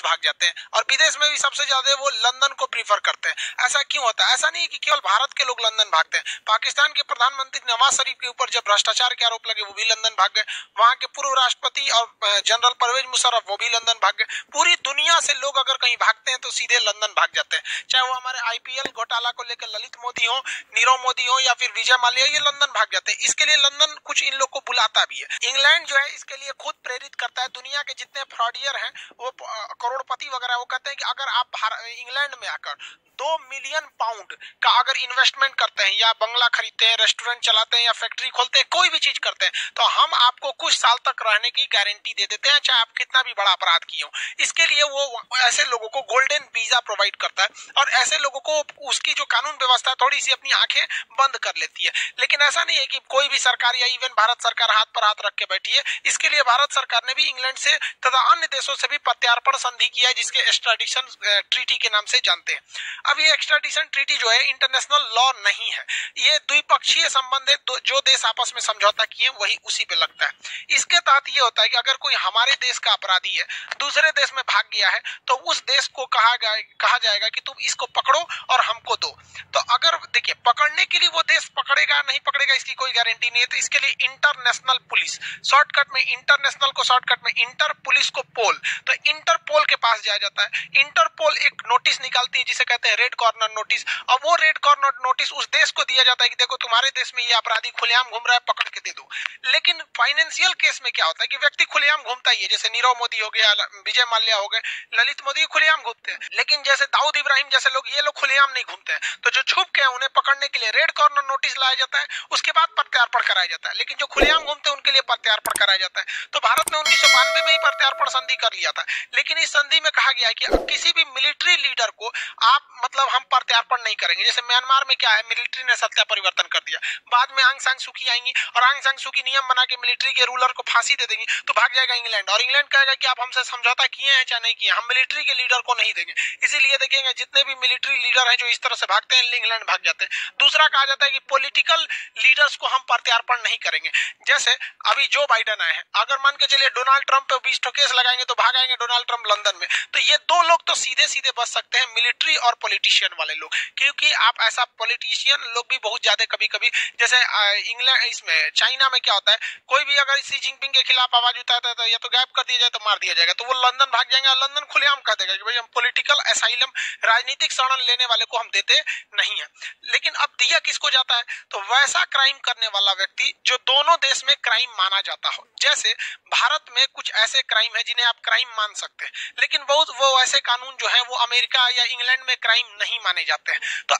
भाग जाते हैं, और विदेश में भी सबसे ज्यादा वो लंदन को प्रीफर करते हैं। ऐसा क्यों होता है? ऐसा नहीं कि केवल भारत के लोग लंदन भागते हैं। पाकिस्तान के प्रधानमंत्री नवाज शरीफ के ऊपर जब भ्रष्टाचार के आरोप लगे वो भी लंदन भाग गए। वहां के पूर्व राष्ट्रपति और जनरल परवेज मुशर्रफ वो भी लंदन भाग गए। पूरी दुनिया से लोग अगर कहीं भागते हैं तो सीधे लंदन भाग जाते हैं। चाहे वो हमारे आईपीएल घोटाला को लेकर ललित मोदी हो, नीरव मोदी हो, या फिर विजय माल्या, ये लंदन भाग जाते हैं। इसके लिए लंदन कुछ इन लोग को बुलाता भी है। इंग्लैंड जो है इसके लिए खुद प्रेरित करता है। दुनिया के जितने फ्रॉडियर हैं, वो करोड़पति वगैरह, वो कहते हैं कि अगर आप इंग्लैंड में आकर 2 मिलियन पाउंड का अगर इन्वेस्टमेंट करते हैं, या बंगला खरीदते हैं, रेस्टोरेंट चलाते हैं, या फैक्ट्री खोलते हैं, कोई भी चीज करते हैं, तो हम आपको कुछ साल तक रहने की गारंटी दे देते हैं, चाहे आप कितना भी बड़ा अपराध किए हो। इसके लिए वो ऐसे लोगों को गोल्डन वीजा प्रोवाइड करता है, और ऐसे लोगों को उसकी जो कानून व्यवस्था थोड़ी सी अपनी आंखें बंद कर लेती है। लेकिन ऐसा नहीं है कि कोई भी सरकार या इवन भारत सरकार हाथ पर हाथ रख के बैठी है। इसके लिए भारत सरकार ने भी इंग्लैंड से तथा अन्य देशों से भी प्रत्यार्पण संधि किया है, जिसके एक्स्ट्राडिशन ट्रीटी के नाम से जानते हैं। अब ये एक्स्ट्राडिशन ट्रीटी जो है इंटरनेशनल लॉ नहीं है, ये द्विपक्षीय संबंध है। जो देश आपस में समझौता किए वही उसी पे लगता है। इसके तहत ये होता है कि अगर कोई हमारे देश का अपराधी है, दूसरे देश में भाग गया है, तो उस देश को कहा जाएगा कि तुम इसको पकड़ो और हमको दो। तो अगर देखिए, पकड़ने के लिए वो देश पकड़ेगा नहीं पकड़ेगा इसकी कोई गारंटी नहीं है। तो इसके लिए इंटरनेशनल पुलिस, शॉर्टकट में इंटरनेशनल को शॉर्टकट में इंटर, पुलिस को पोल, तो इंटरपोल के पास जाया जाता है। इंटरपोल एक नोटिस निकालती है जिसे कहते हैं रेड कॉर्नर नोटिस, और वो रेड कॉर्नर नोटिस उस देश को दिया जाता है कि देखो तुम्हारे देश में ये अपराधी खुलेआम घूम रहा है, पकड़ के दे दो। लेकिन फाइनेंशियल केस में क्या होता है कि व्यक्ति खुलेआम घूमता ही है, जैसे नीरव मोदी हो गया, विजय माल्या हो गए, ललित मोदी खुलेआम घूमते हैं। लेकिन जैसे दाऊद इब्राहिम जैसे लोग, ये लोग खुलेआम नहीं घूमते हैं। तो जो छुप के हैं उन्हें पकड़ने के लिए रेड कॉर्नर नोटिस लाया जाता है, उसके बाद प्रत्यार्पण कराया जाता है। लेकिन जो खुलेआम घूमते हैं उनके लिए प्रत्यार्पण कराया जाता है। तो भारत ने 1992 में ही प्रत्यार्पण संधि कर लिया था। लेकिन इस संधि में कहा गया है कि किसी भी मिलिट्री लीडर को आप मतलब हम प्रत्यार्पण नहीं करेंगे। जैसे म्यांमार में क्या है, मिलिट्री ने सत्ता परिवर्तन कर दिया, बाद में आंग सान सूकी आएंगी और आंग सान सूकी नियम बना के मिलिट्री के रूलर को फांसी दे देंगी, तो भाग जाएगा इंग्लैंड, और इंग्लैंड कहेगा कि आप हमसे समझौता किए हैं चाहे नहीं किए, हम मिलिट्री के लीडर को नहीं देंगे। इसीलिए देखेंगे जितने भी मिलिट्री लीडर हैं जो इस तरह से भागते हैं, इंग्लैंड भाग जाते हैं। दूसरा कहा जाता है कि पॉलिटिकल लीडर्स को हम प्रत्यार्पण नहीं करेंगे। जैसे अभी जो बाइडेन आए हैं, अगर मान के चलिए डोनाल्ड ट्रंप पे 20 केस लगाएंगे तो भाग आएंगे डोनाल्ड ट्रंप लंदन में। तो ये दो लोग तो सीधे सीधे बच सकते हैं, मिलिट्री और पॉलिटिशियन वाले लोग, क्योंकि आप ऐसा पॉलिटिशियन लोग भी बहुत ज्यादा कभी कभी, जैसे इंग्लैंड इसमें चाइना में क्या होता है, कोई भी अगर सी जिनपिंग के खिलाफ आवाज उठाता है तो या तो गायब कर दिया जाए तो मार दिया जाएगा। तो वो लंदन भाग जाएंगे, लंदन खुलेआम कह देगा कि भाई हम पॉलिटिकल असाइलम, राजनीतिक शरण लेने वाले को हम देते नहीं है। लेकिन अब दिया किसको जाता है, तो वैसा क्राइम करने वाला व्यक्ति जो दोनों देश में क्राइम माना जाता हो। जैसे भारत में कुछ ऐसे क्राइम है जिन्हें आप क्राइम मान सकते हैं, लेकिन बहुत वो ऐसे कानून जो है वो अमेरिका या इंग्लैंड में क्राइम नहीं माने जाते हैं। तो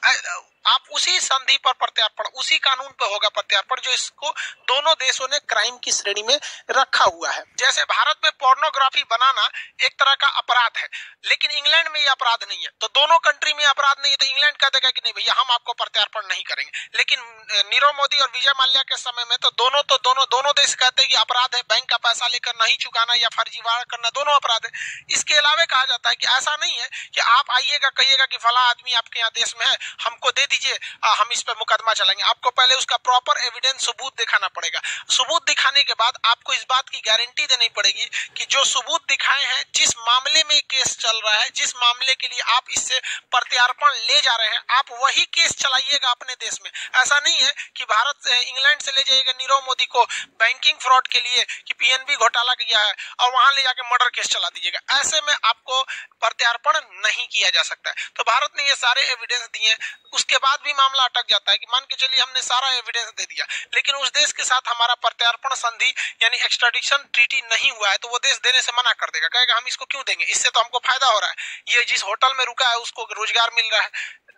आप उसी संधि पर प्रत्यार्पण, उसी कानून पर होगा प्रत्यार्पण जो इसको दोनों देशों ने क्राइम की श्रेणी में रखा हुआ है। जैसे भारत में पोर्नोग्राफी बनाना एक तरह का अपराध है, लेकिन इंग्लैंड में ये अपराध नहीं है। तो दोनों कंट्री में अपराध नहीं है, तो इंग्लैंड कह देगा कि नहीं भैया हम आपको प्रत्यार्पण नहीं करेंगे। लेकिन नीरव मोदी और विजय माल्या के समय में तो दोनों देश कहते हैं कि अपराध है, बैंक का पैसा लेकर नहीं चुकाना या फर्जीवाड़ा करना दोनों अपराध है। इसके अलावा कहा जाता है कि ऐसा नहीं है कि आप आइएगा कहिएगा कि फला आदमी आपके यहाँ देश में है, हमको दे दीजिए, हम इस पर मुकदमा चलाएंगे। आपको पहले उसका प्रॉपर एविडेंस, सबूत दिखाना पड़ेगा। सबूत दिखाने के बाद आपको इस बात की गारंटी देनी पड़ेगी कि जो सबूत दिखाए हैं, जिस मामले में केस चल रहा है, जिस मामले के लिए आप इससे प्रत्यार्पण ले जा रहे हैं, आप वही केस चलाइएगा अपने देश में। ऐसा नहीं है कि भारत इंग्लैंड से ले जाइएगा नीरव मोदी को बैंकिंग फ्रॉड के लिए कि पीएनबी घोटाला किया है और वहां ले जाके मर्डर केस चला दीजिएगा। ऐसे में आपको प्रत्यार्पण नहीं किया जा सकता है। तो भारत ने ये सारे एविडेंस दिए, उसके बाद भी मामला अटक जाता है कि मान के चलिए हमने सारा एविडेंस दे दिया, लेकिन उस देश के साथ हमारा प्रत्यार्पण संधि यानी एक्स्ट्राडिशन ट्रीटी नहीं हुआ है, तो वो देश देने से मना कर देगा, कहेगा हम इसको क्यों देंगे, इससे तो हमको फायदा हो रहा है, ये जिस होटल में रुका है उसको रोजगार मिल रहा है,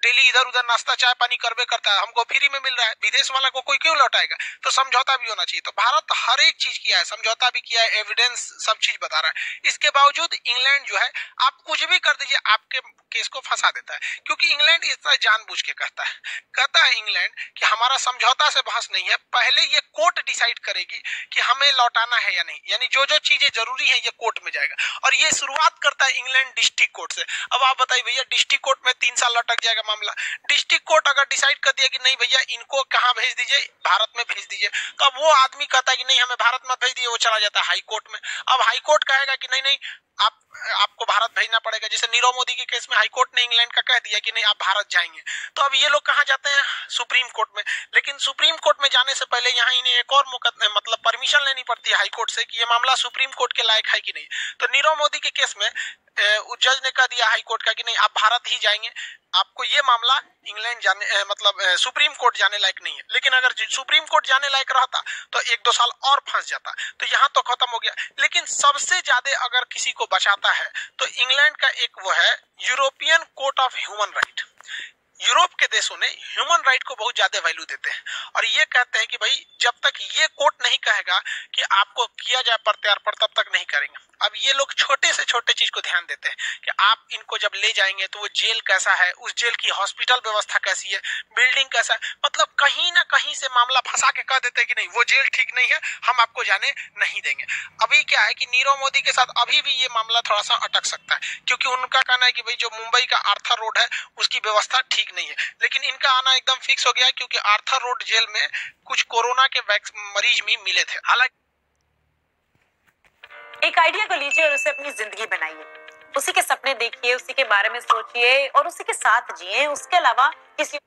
डेली इधर उधर नाश्ता चाय पानी करबे करता है, हमको फ्री में मिल रहा है, विदेश वाला को कोई क्यों लौटाएगा। तो समझौता भी होना चाहिए। तो भारत हर एक चीज किया है, समझौता भी किया है, एविडेंस सब चीज बता रहा है। इसके बावजूद इंग्लैंड जो है, आप कुछ भी कर दीजिए आपके केस को फंसा देता है, क्योंकि इंग्लैंड इस तरह जानबूझ के कहता है इंग्लैंड कि हमारा समझौता से बहस नहीं है, पहले ये कोर्ट डिसाइड करेगी कि हमें लौटाना है या नहीं, यानी जो जो चीजें जरूरी है ये कोर्ट में जाएगा। और ये शुरुआत करता है इंग्लैंड डिस्ट्रिक्ट कोर्ट से। अब आप बताइए भैया, डिस्ट्रिक्ट कोर्ट में 3 साल लटक जाएगा, मामला। डिस्ट्रिक्ट कोर्ट अगर डिसाइड कर दिया कि नहीं भैया इनको कहाँ भेज दीजिए, भारत में भेज दीजिए, तो अब वो आदमी कहता है कि नहीं हमें भारत में भेज दिए, वो चला जाता है हाई कोर्ट में। अब हाई कोर्ट कहेगा कि नहीं नहीं आपको भारत भेजना पड़ेगा। जैसे नीरव मोदी के केस में हाई कोर्ट ने इंग्लैंड का कह दिया कि नहीं आप भारत जाएंगे, तो अब ये लोग कहाँ जाते हैं, सुप्रीम कोर्ट में। लेकिन सुप्रीम कोर्ट में जाने से पहले यहाँ इन्हें एक और मतलब परमिशन लेनी पड़ती है हाई कोर्ट से कि ये मामला सुप्रीम कोर्ट के लायक है कि नहीं। तो नीरव मोदी के केस में जज ने कह दिया हाई कोर्ट का कि नहीं आप भारत ही जाएंगे, आपको ये मामला इंग्लैंड जाने मतलब सुप्रीम कोर्ट जाने लायक नहीं है। लेकिन अगर सुप्रीम कोर्ट जाने लायक रहता तो 1-2 साल और फंस जाता, तो यहाँ तो खत्म हो गया। लेकिन सबसे ज्यादा अगर किसी को बचाता है तो इंग्लैंड का एक वो है European court of human right. Europe के देशों ने ह्यूमन राइट को बहुत ज्यादा वैल्यू देते हैं और ये कहते हैं कि भाई जब तक ये कोर्ट नहीं कहेगा कि आपको किया जाए प्रत्यार्पण तब तक नहीं करेंगे। अब ये लोग छोटे से छोटे चीज को ध्यान देते हैं कि आप इनको जब ले जाएंगे तो वो जेल कैसा है, उस जेल की हॉस्पिटल व्यवस्था कैसी है, बिल्डिंग कैसा है, मतलब कहीं ना कहीं से मामला फंसा के कह देते हैं कि नहीं वो जेल ठीक नहीं है, हम आपको जाने नहीं देंगे। अभी क्या है कि नीरव मोदी के साथ अभी भी ये मामला थोड़ा सा अटक सकता है, क्योंकि उनका कहना है कि भाई जो मुंबई का आर्थर रोड है उसकी व्यवस्था ठीक नहीं है। लेकिन इनका आना एकदम फिक्स हो गया है क्योंकि आर्थर रोड जेल में कुछ कोरोना के मरीज भी मिले थे। हालांकि एक आइडिया को लीजिए और उसे अपनी जिंदगी बनाइए, उसी के सपने देखिए, उसी के बारे में सोचिए और उसी के साथ जिए। उसके अलावा किसी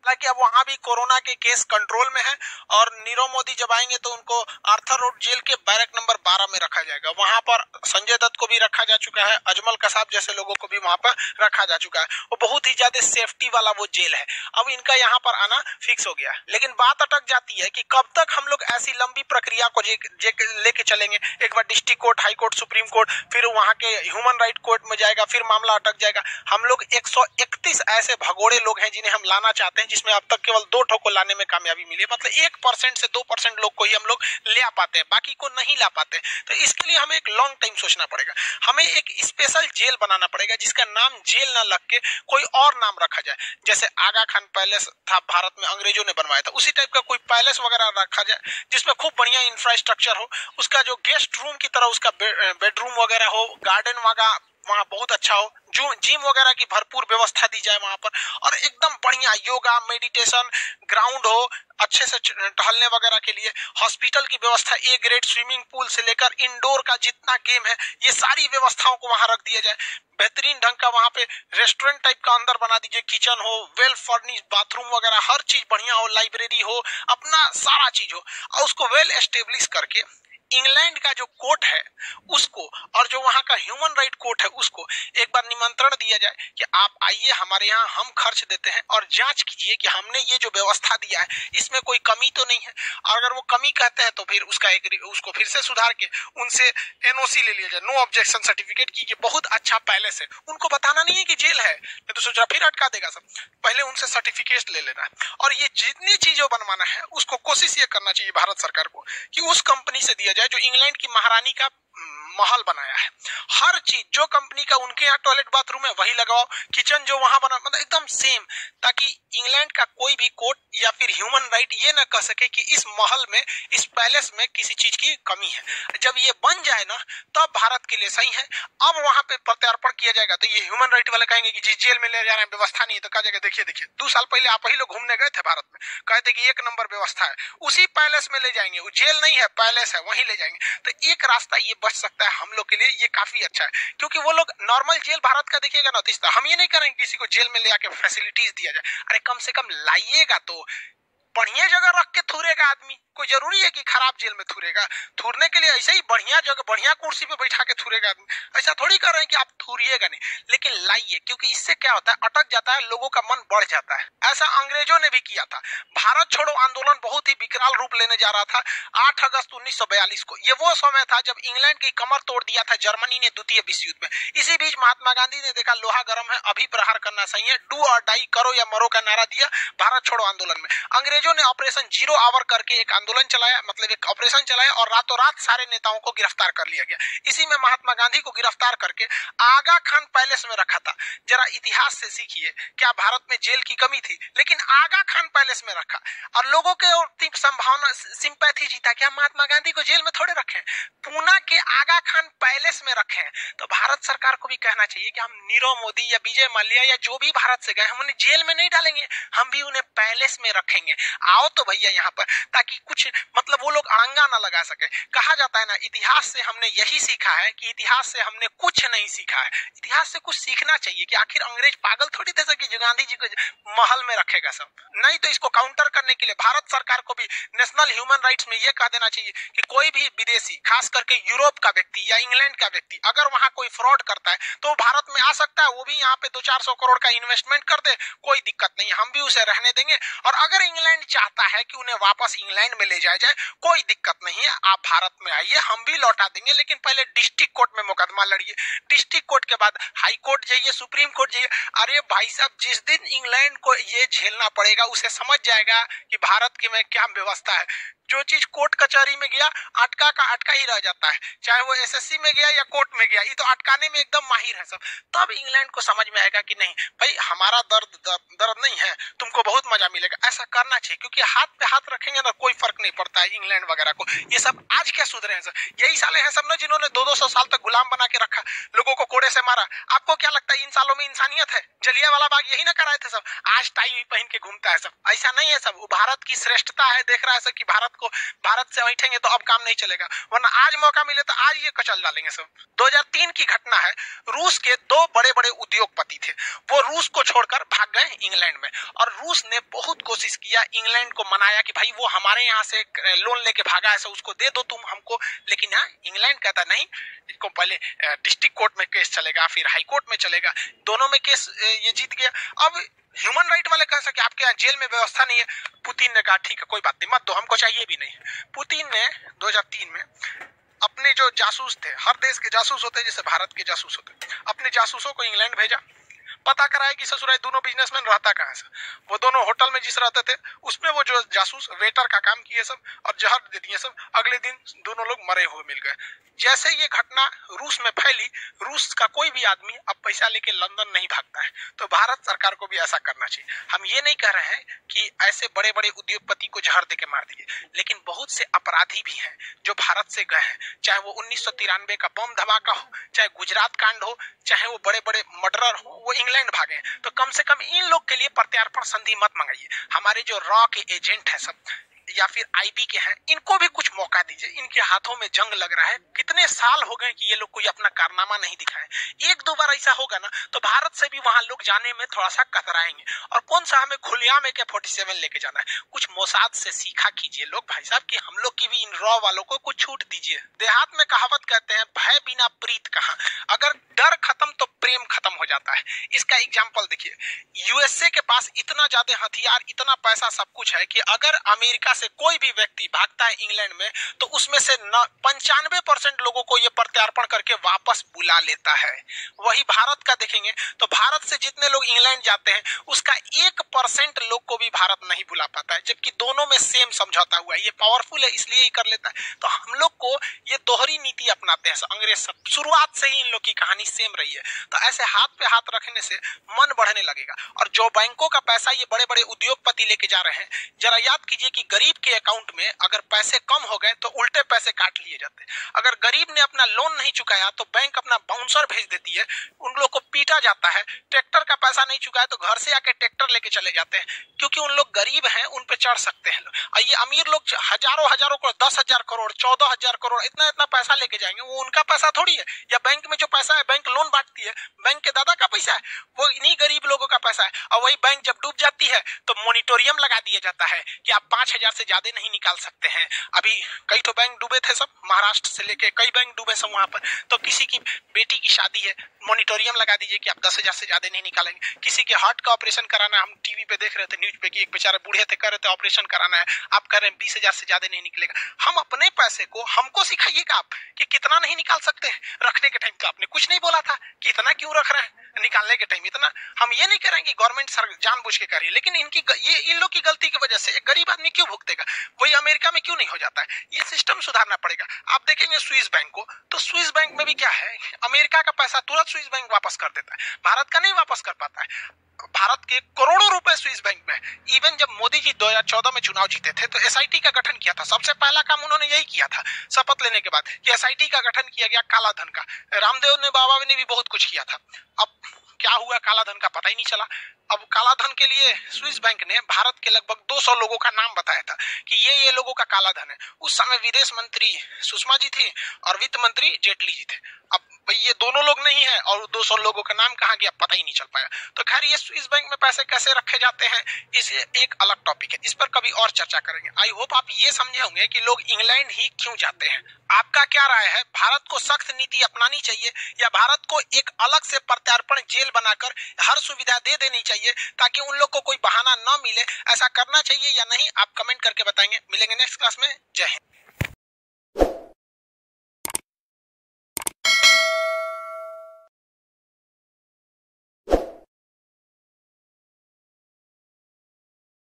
हालांकि अब वहां भी कोरोना के केस कंट्रोल में है और नीरव मोदी जब आएंगे तो उनको आर्थर रोड जेल के बैरक नंबर 12 में रखा जाएगा। वहां पर संजय दत्त को भी रखा जा चुका है, अजमल कसाब जैसे लोगों को भी वहां पर रखा जा चुका है। वो बहुत ही ज्यादा सेफ्टी वाला वो जेल है। अब इनका यहाँ पर आना फिक्स हो गया। लेकिन बात अटक जाती है कि कब तक हम लोग ऐसी लंबी प्रक्रिया को लेके चलेंगे। एक बार district court, high court, supreme court, फिर वहां के ह्यूमन राइट कोर्ट में जाएगा, फिर मामला अटक जाएगा। हम लोग 131 ऐसे भगोड़े लोग हैं जिन्हें हम लाना चाहते हैं, जिसमें अब तक केवल 2 ठो को लाने में कामयाबी मिली है। मतलब 1% से 2% लोग को ही हम लोग ले आ पाते हैं, बाकी को नहीं ला पाते। तो इसके लिए हमें एक लॉन्ग टाइम सोचना पड़ेगा। हमें एक स्पेशल जेल बनाना पड़ेगा जिसका नाम जेल ना लग के कोई और नाम रखा जाए। जैसे आगा खान पैलेस था भारत में, अंग्रेजों ने बनवाया था, उसी टाइप का कोई पैलेस वगैरह रखा जाए जिसमें खूब बढ़िया इंफ्रास्ट्रक्चर हो, उसका जो गेस्ट रूम की तरह उसका बेडरूम वगैरह हो, गार्डन वहाँ बहुत अच्छा हो, जिम वगैरह की भरपूर व्यवस्था दी जाए वहां पर, और एकदम बढ़िया योगा मेडिटेशन ग्राउंड हो अच्छे से टहलने वगैरह के लिए, हॉस्पिटल की व्यवस्था ए ग्रेड, स्विमिंग पूल से लेकर इंडोर का जितना गेम है ये सारी व्यवस्थाओं को वहां रख दिया जाए। बेहतरीन ढंग का वहां पे रेस्टोरेंट टाइप का अंदर बना दीजिए, किचन हो, वेल फर्निश्ड बाथरूम वगैरह हर चीज बढ़िया हो, लाइब्रेरी हो, अपना सारा चीज हो, और उसको वेल एस्टेब्लिश करके इंग्लैंड का जो कोर्ट है उसको और जो वहां का ह्यूमन राइट कोर्ट है उसको एक बार निमंत्रण दिया जाए कि आप आइए हमारे यहाँ, हम खर्च देते हैं और जांच कीजिए कि हमने ये जो व्यवस्था दिया है इसमें कोई कमी तो नहीं है। और अगर वो कमी कहते हैं तो फिर उसको फिर से सुधार के उनसे एनओसी ले लिया जाए, नो ऑब्जेक्शन सर्टिफिकेट की ये बहुत अच्छा पैलेस है। उनको बताना नहीं है कि जेल है, मैं तो सोच रहा फिर अटका देगा सब, पहले उनसे सर्टिफिकेट ले लेना है। और ये जितनी चीजें बनवाना है उसको कोशिश ये करना चाहिए भारत सरकार को कि उस कंपनी से दिया जाए जो इंग्लैंड की महारानी का महल बनाया है। हर चीज जो कंपनी का उनके यहाँ टॉयलेट बाथरूम है वही लगाओ, किचन जो वहां बना मतलब एकदम सेम, ताकि इंग्लैंड का कोई भी कोर्ट या फिर ह्यूमन राइट ये ना कह सके कि इस महल में, इस पैलेस में किसी चीज की कमी है। जब ये बन जाए ना तब भारत के लिए सही है। अब वहां पे प्रत्यार्पण किया जाएगा तो ये ह्यूमन राइट वाले कहेंगे कि जिस जेल में ले जा रहे हैं व्यवस्था नहीं है, तो कहा जाएगा देखिए 2 साल पहले आप ही लोग घूमने गए थे भारत में, कहते कि 1 नंबर व्यवस्था है, उसी पैलेस में ले जाएंगे, वो जेल नहीं है पैलेस है, वहीं ले जाएंगे। तो एक रास्ता ये बच सकता है हम लोग के लिए, ये काफी अच्छा है। क्योंकि वो लोग नॉर्मल जेल भारत का देखिएगा ना तो हम ये नहीं करेंगे किसी को जेल में ले आके फैसिलिटीज दिया जाए, अरे कम से कम लाइएगा तो बढ़िया जगह रख के थूरेगा आदमी। कोई जरूरी है कि खराब जेल में थूरेगा? थूरने के लिए ऐसे ही बढ़िया जगह बढ़िया कुर्सी पे बैठा के थूरेगा आदमी, ऐसा थोड़ी कर रहे हैं कि आप थूरिएगा नहीं, लेकिन लाइए, क्योंकि इससे क्या होता है अटक जाता है, लोगों का मन बढ़ जाता है। ऐसा अंग्रेजों ने भी किया था। भारत छोड़ो आंदोलन बहुत ही विकराल रूप लेने जा रहा था 8 अगस्त 1942 को। ये वो समय था जब इंग्लैंड की कमर तोड़ दिया था जर्मनी ने द्वितीय विश्व युद्ध में। इसी बीच महात्मा गांधी ने देखा लोहा गर्म है, अभी प्रहार करना सही है, डू और डाई, करो या मरो का नारा दिया भारत छोड़ो आंदोलन में। अंग्रेजों ने ऑपरेशन जीरो आवर करके एक आंदोलन चलाया, मतलब एक ऑपरेशन चलाया और रातों रात सारे नेताओं को गिरफ्तार कर लिया गया। इसी में महात्मा गांधी को गिरफ्तार करके आगा खान पैलेस में रखा था। जरा इतिहास से सीखिए, क्या भारत में जेल की कमी थी, लेकिन आगा खान पैलेस में रखा और लोगों के संभावना सिंपैथी जीता कि हम महात्मा गांधी को जेल में थोड़े रखे, पूना के आगा खान पैलेस में रखे। तो भारत सरकार को भी कहना चाहिए कि हम नीरव मोदी या विजय माल्या या जो भी भारत से गए हम उन्हें जेल में नहीं डालेंगे, हम भी उन्हें पैलेस में रखेंगे। आओ तो भैया यहाँ पर, ताकि कुछ मतलब वो लोग अड़ंगा ना लगा सके। कहा जाता है ना, इतिहास से हमने यही सीखा है कि इतिहास से हमने कुछ नहीं सीखा है। इतिहास से कुछ सीखना चाहिए कि आखिर अंग्रेज पागल थोड़ी थे कि जो गांधी जी को महल में रखेगा सब। नहीं तो इसको काउंटर करने के लिए भारत सरकार को भी नेशनल ह्यूमन राइट्स में यह कह देना चाहिए कि कोई भी विदेशी, खास करके यूरोप का व्यक्ति या इंग्लैंड का व्यक्ति, अगर वहां कोई फ्रॉड करता है तो वो भारत में आ सकता है, वो भी यहाँ पे 200-400 करोड़ का इन्वेस्टमेंट कर दे, कोई दिक्कत नहीं, हम भी उसे रहने देंगे। और अगर इंग्लैंड चाहता है कि उन्हें वापस इंग्लैंड में ले जाया जाए, कोई दिक्कत नहीं है, आप भारत में आइए, हम भी लौटा देंगे, लेकिन पहले डिस्ट्रिक्ट कोर्ट में मुकदमा लड़िए, डिस्ट्रिक्ट कोर्ट के बाद हाई कोर्ट जाइए, सुप्रीम कोर्ट जाइए। अरे भाई साहब, जिस दिन इंग्लैंड को ये झेलना पड़ेगा उसे समझ जाएगा कि भारत की में क्या व्यवस्था है। जो चीज कोर्ट कचहरी में गया अटका का अटका ही रह जाता है, चाहे वो एसएससी में गया या कोर्ट में गया, ये तो अटकाने में एकदम माहिर है सब। तब इंग्लैंड को समझ में आएगा कि नहीं भाई, हमारा दर्द नहीं है, तुमको बहुत मजा मिलेगा। ऐसा करना चाहिए, क्योंकि हाथ पे हाथ रखेंगे ना कोई फर्क नहीं पड़ता है इंग्लैंड वगैरह को। ये सब आज क्या सुधरे हैं सर, यही साले हैं सब ना जिन्होंने 200-200 साल तक गुलाम बना के रखा, लोगों को कोड़े से मारा। आपको क्या लगता है इन सालों में इंसानियत है? जलियांवाला बाग यही ना कराए थे सब, आज टाई पहन के घूमता है सब। ऐसा नहीं है सब, वो भारत की श्रेष्ठता है, देख रहा है सब कि भारत से बैठेंगे तो अब काम नहीं चलेगा, वरना आज मौका मिले तो आज ये कचल डालेंगे सब। 2003 की घटना है, रूस के 2 बड़े-बड़े उद्योगपति थे, वो रूस को छोड़कर भाग गए इंग्लैंड में, और रूस ने बहुत कोशिश किया, इंग्लैंड को मनाया कि भाई वो हमारे यहाँ से लोन लेके भागा है, उसको दे दो तुम हमको, लेकिन हाँ, इंग्लैंड कहता नहीं, इसको पहले डिस्ट्रिक्ट कोर्ट में केस चलेगा, फिर हाई कोर्ट में चलेगा, दोनों में केस ये जीत गया। अब ह्यूमन राइट वाले कह सके आपके यहाँ जेल में व्यवस्था नहीं है, पुतिन ने कहा ठीक है कोई बात नहीं, मत दो, हमको चाहिए भी नहीं। पुतिन ने 2003 में अपने जो जासूस थे, हर देश के जासूस होते हैं जैसे भारत के जासूस होते, अपने जासूसों को इंग्लैंड भेजा, पता कराया कि ससुराल दोनों बिजनेसमैन रहता कहाँ से। वो दोनों होटल में जिस रहते थे उसमें वो जो जासूस वेटर का काम किए सब और जहर दे दिए सब, अगले दिन दोनों लोग मरे हुए मिल गए। जैसे ये घटना रूस में फैली, रूस का कोई भी आदमी अब पैसा लेके लंदन नहीं भागता है, तो भारत सरकार को भी ऐसा करना चाहिए। हम ये नहीं कह रहे हैं कि ऐसे बड़े बड़े उद्योगपति को जहर दे के मार दिए, लेकिन बहुत से अपराधी भी हैं जो भारत से गए हैं, चाहे वो 1993 का बम धमाका हो, चाहे गुजरात कांड हो, चाहे वो बड़े बड़े मर्डरर हो, वो इंग्लैंड भागे। तो कम से कम इन लोग के लिए प्रत्यार्पण संधि मत मंगाइए। हमारे जो रॉ के एजेंट है सब या फिर आईबी के हैं, इनको भी कुछ मौका दीजिए, इनके हाथों में जंग लग रहा है, कितने साल हो गए कि ये लोग कोई अपना कारनामा नहीं दिखाए। एक दो बार ऐसा होगा ना तो भारत से भी वहां लोग जाने में थोड़ा सा कतराएंगे, और कौन सा हमें खुलेआम AK-47 लेके जाना है। कुछ मोसाद से सीखा कीजिए लोग भाई साहब, कि हम लोग की भी इन रॉ वालों को कुछ छूट दीजिए। देहात में कहावत कहते हैं, भय बिना प्रीत कहाँ, अगर डर खत्म तो प्रेम खत्म हो जाता है। इसका एग्जाम्पल देखिए, यूएसए के पास इतना ज्यादा हथियार, इतना पैसा, सब कुछ है कि अगर अमेरिका से कोई भी व्यक्ति भागता है इंग्लैंड में तो उसमें से 95% लोगों को ये प्रत्यार्पण करके वापस बुला लेता है। वही भारत का देखेंगे तो भारत से जितने लोग इंग्लैंड जाते हैं उसका 1% लोग को भी भारत नहीं बुला पाता है, जबकि दोनों में सेम समझौता हुआ है। ये पावरफुल है इसलिए ही कर लेता है। तो हम लोग को ये दोहरी नीति अपनाते हैं अंग्रेज सब, शुरुआत से ही इन लोग की कहानी सेम रही है। तो ऐसे हाथ पे हाथ रखने से मन बढ़ने लगेगा। और जो बैंकों का पैसा ये बड़े बड़े उद्योगपति लेके जा रहे हैं, जरा याद कीजिए कि गरीब के अकाउंट में अगर पैसे कम हो गए तो उल्टे पैसे काट लिए जाते हैं। अगर गरीब ने अपना लोन नहीं चुकाया तो बैंक अपना बाउंसर भेज देती है, उन लोग को पीटा जाता है। ट्रैक्टर का पैसा नहीं चुकाया तो घर से आके ट्रैक्टर लेके चले जाते हैं, क्योंकि उन लोग गरीब हैं, उन पे चढ़ सकते हैं। और ये अमीर लोग हजारों हजारों करोड़, 10,000 करोड़, 14,000 करोड़, इतना इतना पैसा लेके जाएंगे, वो उनका पैसा थोड़ी है। या बैंक में जो पैसा है, बैंक लोन बांटती है, बैंक के दादा का पैसा है, वो इन्हीं गरीब लोगों का पैसा है। और वही बैंक जब डूब जाती है तो मोनिटोरियम लगा दिया जाता है कि आप 5,000 से ज्यादा नहीं निकाल सकते हैं। अभी कई तो बैंक डूबे थे सब, महाराष्ट्र से लेके कई बैंक डूबे सब वहां पर। तो किसी की बेटी की शादी है, मोनिटोरियम लगा दीजिए कि आप 10,000 से ज्यादा नहीं निकालेंगे। किसी के हार्ट का ऑपरेशन कराना है, हम टीवी पे देख रहे थे, न्यूज पे, कि एक बेचारे बूढ़े थे, कर रहे थे ऑपरेशन कराना है, आप कह रहे हैं 20,000 से ज्यादा नहीं निकलेगा। हम अपने पैसे को हमको सिखाइएगा आप कि कितना नहीं निकाल सकते हैं। रखने के टाइम तो आपने कुछ नहीं बोला था कि इतना क्यों रख रहे हैं निकालने के टाइम इतना? हम ये नहीं कह रहे हैं कि गवर्नमेंट जानबूझ के कर रही है, लेकिन इन लोग की गलती की वजह से एक गरीब आदमी क्यों भुगतेगा? वही अमेरिका में क्यों नहीं हो जाता है? ये सिस्टम सुधारना पड़ेगा। आप देखेंगे स्विस बैंक को, तो स्विस बैंक में भी क्या है, अमेरिका का पैसा तुरंत स्विस बैंक वापस कर देता है, भारत का नहीं वापस कर पाता है। भारत के करोड़ों रुपए स्विस बैंक में। इवन जब मोदी जी 2014 में चुनाव जीते थे तो एसआईटी का गठन किया था, सबसे पहला काम उन्होंने यही किया था शपथ लेने के बाद कि एसआईटी का गठन किया गया काला धन का। रामदेव ने बाबा ने भी बहुत कुछ किया था। अब क्या हुआ काला धन का पता ही नहीं चला। अब काला धन के लिए स्विस बैंक ने भारत के लगभग 200 लोगों का नाम बताया था कि ये लोगों का काला धन है। उस समय विदेश मंत्री सुषमा जी थी और वित्त मंत्री जेटली जी थे। अब ये दोनों लोग नहीं है और 200 लोगों का नाम कहाँ गया पता ही नहीं चल पाया। तो खैर ये स्विस बैंक में पैसे कैसे रखे जाते हैं इस एक अलग टॉपिक है, इस पर कभी और चर्चा करेंगे। आई होप आप ये समझे होंगे कि लोग इंग्लैंड ही क्यों जाते हैं। आपका क्या राय है, भारत को सख्त नीति अपनानी चाहिए या भारत को एक अलग से प्रत्यार्पण जेल बनाकर हर सुविधा दे देनी चाहिए ताकि उन लोग को कोई बहाना न मिले? ऐसा करना चाहिए या नहीं, आप कमेंट करके बताएंगे। मिलेंगे नेक्स्ट क्लास में। जय हिंद।